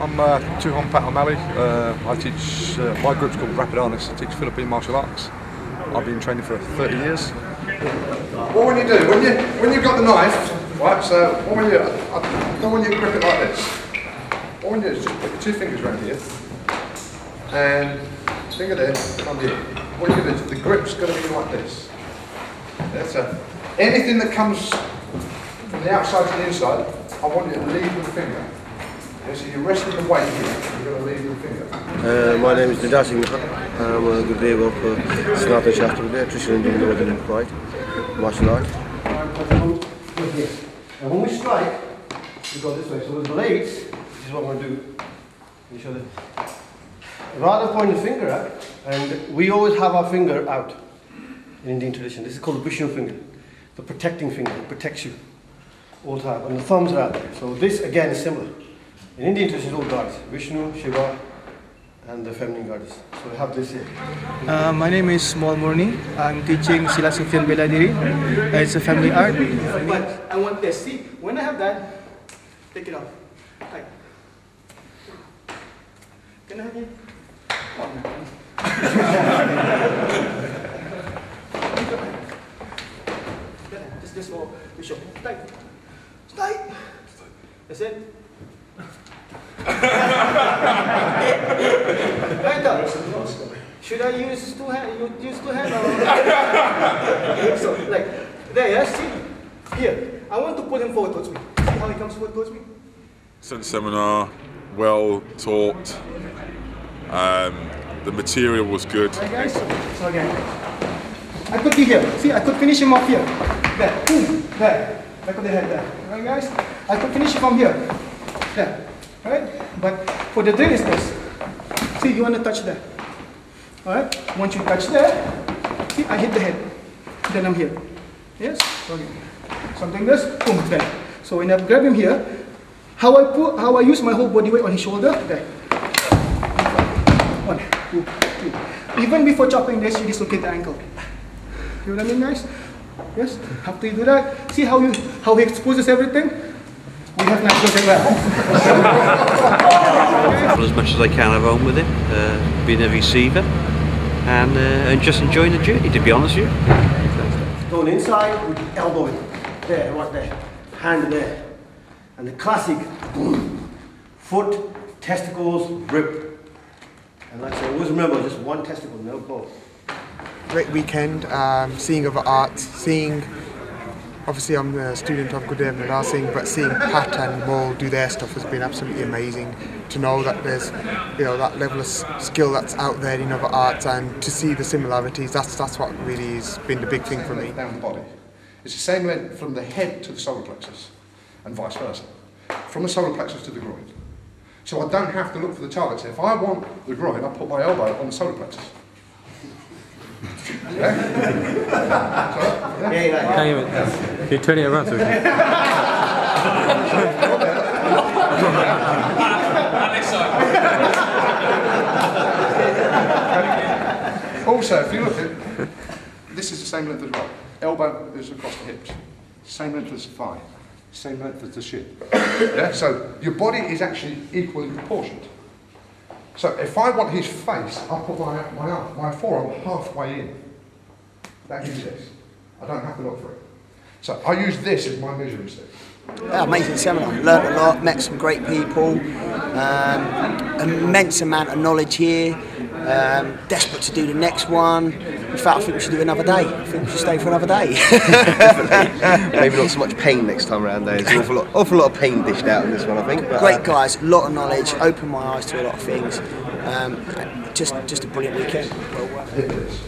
I'm Tuhon Pat O'Malley. I teach, my group's called Rapid Arnis. I teach Philippine martial arts. I've been training for 30 years. What when you do, when you've got the knife, right, so what when you, I don't want you to grip it like this. What when you do is just put your two fingers around here, and finger there, thumb here. What you do is, the grip's going to be like this. Yeah, so anything that comes from the outside to the inside, I want you to lead with the finger. Yeah, so you're resting the weight here, you're going to lead with the finger. My name is Nidar Singh. I'm a Gurdev of Snatan Shastarvidiya, traditional Indian Northern Pride, martial art. And when we strike, we go this way. So with the blades, this is what we're going to do. You show them. Rather than pointing the finger out, and we always have our finger out in Indian tradition. This is called the Vishnu finger, the protecting finger. It protects you all the time, and the thumbs are out there. So this again is similar. In Indian tradition, all gods, Vishnu, Shiva, and the feminine goddess. So we have this here. My name is Mornie. I'm teaching Silat Sufian Bela Diri. It's a family art. But I want this. See, when I have that, take it off. Like. Can I have it? Oh, no. Just this for Bishop. Tight. Tight. That's it. Should I use two hands? You use two hands? So, like, there, yes? See? Here. I want to pull him forward towards me. See how he comes forward towards me? Since seminar, well taught. The material was good. Right, guys? So again, I could be here. See, I could finish him off here. There. Boom. There. Back of the head there. Right, guys? I could finish him from here. There. Right? But for the drill is this. See, you want to touch there. Alright? Once you touch there, see, I hit the head. Then I'm here. Yes? So again. Something this, boom, there. So when I grab him here, how I use my whole body weight on his shoulder, there. 1, 2, 3. Even before chopping this, you dislocate the ankle. You know what I mean, guys? Yes? After you do that, see how he exposes everything? We have naturals as well. As much as I can at home with it, being a receiver, and just enjoying the journey, to be honest with you. Going inside with the elbow in. There, right there. Hand there. And the classic, boom. Foot, testicles, rib. And like I say, always remember, just one testicle, no both. Great weekend, seeing other arts, seeing, obviously I'm a student of Gurdev Nihang Nidar Singh, but seeing Pat and Maul do their stuff has been absolutely amazing. To know that there's, you know, that level of skill that's out there in other arts, and to see the similarities, that's what really has been the big thing for me. Down the body. It's the same length from the head to the solar plexus, and vice versa. From the solar plexus to the groin. So I don't have to look for the target. So if I want the groin, I put my elbow on the solar plexus. Yeah? Can you turn it around so we can... Also, if you look at this is the same length as well. Elbow is across the hips. Same length as the thigh. Same length as the shin. Yeah? So your body is actually equally proportioned. So if I want his face, I'll put my forearm halfway in. That gives this. I don't have to look for it. So I use this as my measuring stick. Amazing seminar. Learned a lot, met some great people, immense amount of knowledge here. Desperate to do the next one. In fact, I think we should do another day. I think we should stay for another day. Maybe not so much pain next time around. There's an awful lot of pain dished out in this one, I think. But, great guys, a lot of knowledge, opened my eyes to a lot of things. Just a brilliant weekend. Well worth it.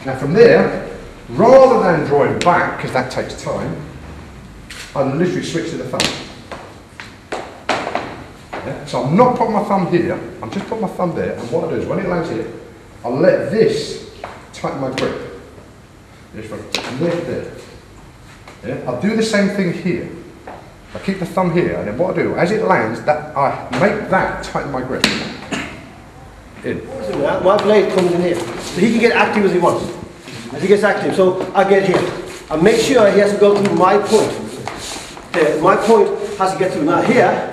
Now from there, rather than drawing back, because that takes time, I literally switch to the thumb. Yeah? So I'm not putting my thumb here, I'm just putting my thumb there, and what I do is when it lands here, I'll let this tighten my grip. Just lift there. Yeah? I'll do the same thing here. I keep the thumb here, and then what I do, as it lands, I make that tighten my grip. In. My blade comes in here, so he can get active as he wants. As he gets active, so I get here. I make sure he has to go through my point. There, my point has to get through. Now here,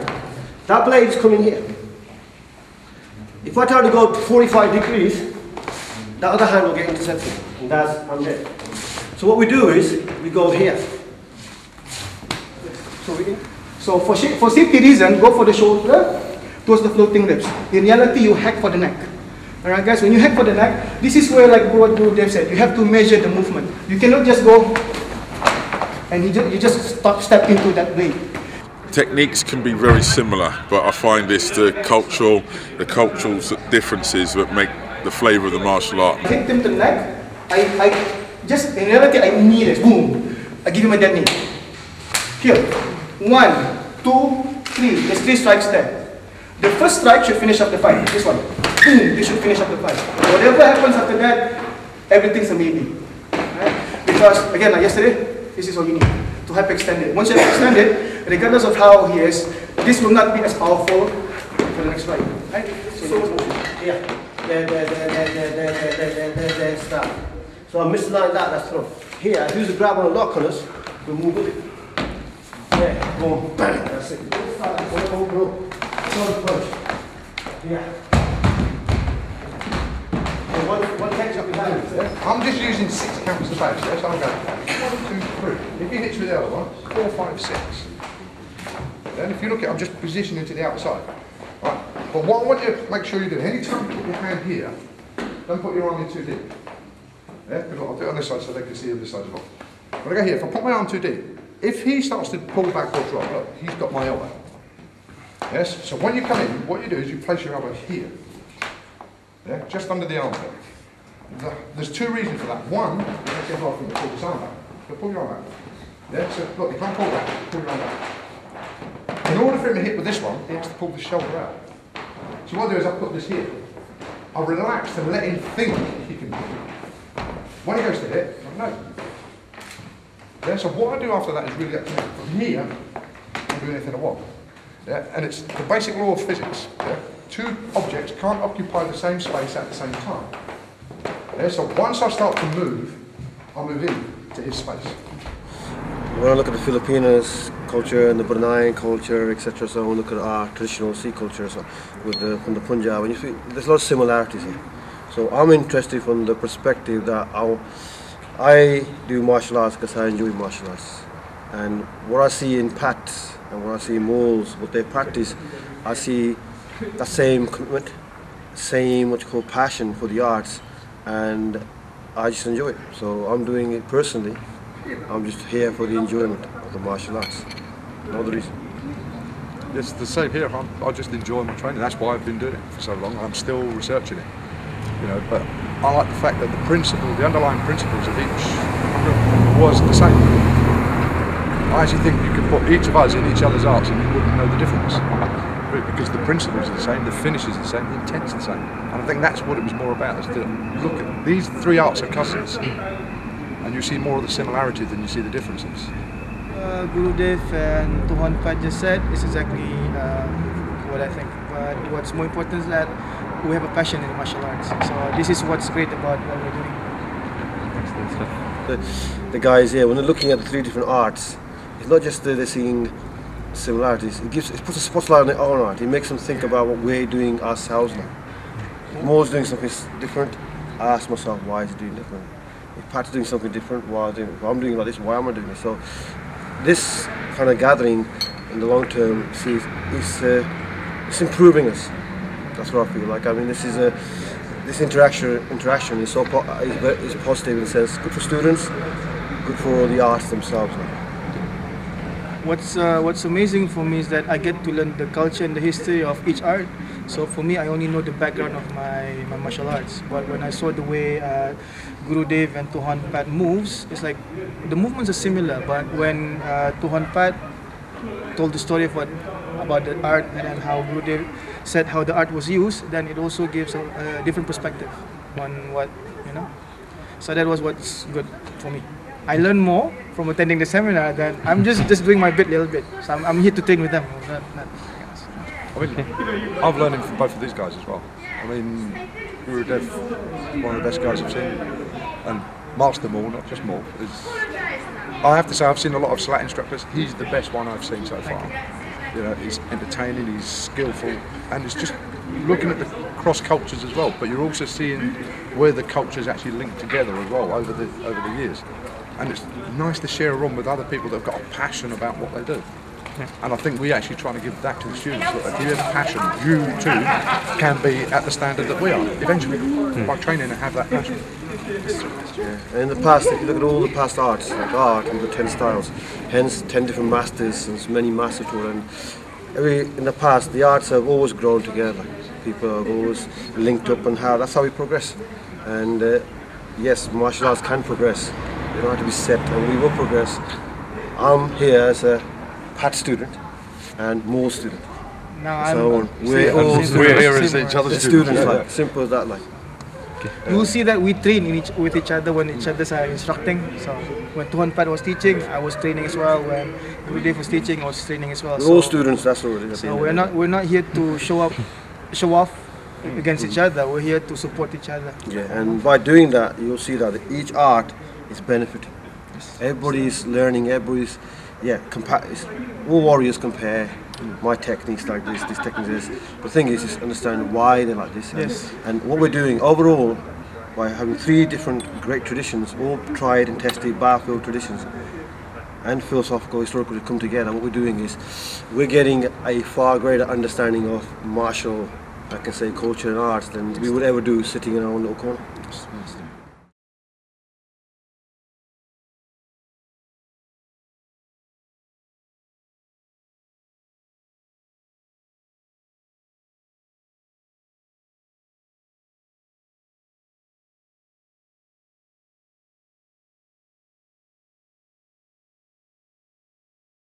that blade is coming here. If I try to go to 45 degrees, the other hand will get intercepted, and I'm dead. So what we do is, we go here. So for safety reason, go for the shoulder towards the floating ribs. In reality, you hack for the neck. Alright guys, when you hack for the neck, this is where, like what Gurdev said, you have to measure the movement. You cannot just go and you just step into that way. Techniques can be very similar, but I find it's the cultural differences that make the flavour of the martial art. I hit him to the neck, in reality, I knee this, boom. I give him a dead knee. Here, 1, 2, 3, there's 3 strikes there. The first strike should finish up the fight, this one. Boom, this should finish up the fight. Whatever happens after that, everything's a maybe. Right? Because, again, like yesterday, this is all you need, to hyperextend it. Once you hyperextend it, regardless of how he is, this will not be as powerful for the next fight. Right? So, yeah. There, stop. So I misaligned that, that's throw. Here, I use the grab on a lock on us, we move with it. There, boom, bang, that's it. Go. Punch. Yeah. So one catch up behind it. I'm just using 6 counts of base, so I'm going 1, 2, 3. If you hit with the other one, 4, 5, 6. Then if you look at it, I'm just positioning to the outside. Right. But what I want you to make sure you do, any time you put your hand here, don't put your arm in too deep. Yeah, because I'll do it on this side so they can see on this side as well. When I go here, if I put my arm too deep, if he starts to pull back or drop, look, he's got my elbow. Yes, so when you come in, what you do is you place your elbow here. Yeah, just under the armpit. There's 2 reasons for that. One, you have to get off and pull this arm back. So pull your arm back. Yeah, so look, you can't pull back, pull your arm back. In order for him to hit with this one, he has to pull the shoulder out. So what I do is I put this here. I relax and let him think he can hit. When he goes to hit, I know. Yeah, so what I do after that is really up to me. From here, I'll do anything I want. Yeah, and it's the basic law of physics. Yeah? 2 objects can't occupy the same space at the same time. Yeah, so once I start to move, I'll move in to his space. When I look at the Filipinos culture and the Bruneian culture, etc., so I look at our traditional Sikh culture so from the Punjab, and you see there's a lot of similarities here. So I'm interested from the perspective that I do martial arts because I enjoy martial arts. And what I see in Pat and what I see in Mauls, what they practice, I see that same commitment, same what you call passion for the arts, and I just enjoy it. So I'm doing it personally. I'm just here for the enjoyment of the martial arts. No other reason. It's the same here. I just enjoy my training. That's why I've been doing it for so long. I'm still researching it. You know, but I like the fact that the underlying principles of each was the same. I actually think you could put each of us in each other's arts and you wouldn't know the difference. Because the principles are the same, the finishes are the same, the intent's the same. And I think that's what it was more about, is to look at these 3 arts are cousins. And you see more of the similarity than you see the differences. Gurdev and Tuhon Pat just said is exactly what I think. But what's more important is that we have a passion in martial arts. So this is what's great about what we're doing. The guys here, when they're looking at the 3 different arts, it's not just that they're seeing similarities. It puts a spotlight on their own art. It makes them think about what we're doing ourselves now. Maul's doing something different. I ask myself, why is he doing different? If Pat's doing something different, why if I'm doing like this, why am I doing this? So this kind of gathering in the long term, it's improving us. That's what I feel like. I mean, this interaction is is positive in the sense good for students, good for the arts themselves. What's amazing for me is that I get to learn the culture and the history of each art. So for me, I only know the background of my martial arts. But when I saw the way Gurdev and Tuhon Pat moves, it's like the movements are similar. But when Tuhon Pat told the story of about the art and then how Gurdev said how the art was used, then it also gives a different perspective on what, you know. So that was what's good for me. I learned more from attending the seminar than I'm just doing my bit, little bit. So I'm here to train with them. I mean, I've learned from both of these guys as well. I mean, Gurdev, one of the best guys I've seen, and Master Maul, not just Maul. I have to say, I've seen a lot of Silat instructors. He's the best one I've seen so far. You know, he's entertaining, he's skillful, and it's just looking at the cross cultures as well. But you're also seeing where the cultures actually link together as well over the years. And it's nice to share a room with other people that have got a passion about what they do. And I think we actually try to give that to the students. That if you have a passion, you too can be at the standard that we are eventually by training and have that passion. Yeah. In the past, if you look at all the past arts, like art, we've got 10 styles, hence 10 different masters and many masters to it. And in the past, the arts have always grown together. People have always linked up, and that's how we progress. And yes, martial arts can progress. They don't have to be set, and we will progress. I'm here as a Pat student and Maul student. No, we're here as each other's students. Like simple as that. Like. You see that we train with each other when each other are instructing. So when Tuhon Pat was teaching, I was training as well. When Gurdev was teaching, I was training as well. We're all students. That's all. So we're not here to show off against each other. We're here to support each other. Yeah, and by doing that, you'll see that each art is benefiting. Everybody's learning. Everybody's all warriors compare. My techniques like this technique is. The thing is understand why they're like this. And what we're doing overall, by having 3 different great traditions, all tried and tested battlefield traditions, and philosophical, historical come together. What we're doing is we're getting a far greater understanding of martial, I can say, culture and arts than we would ever do sitting in our own little corner.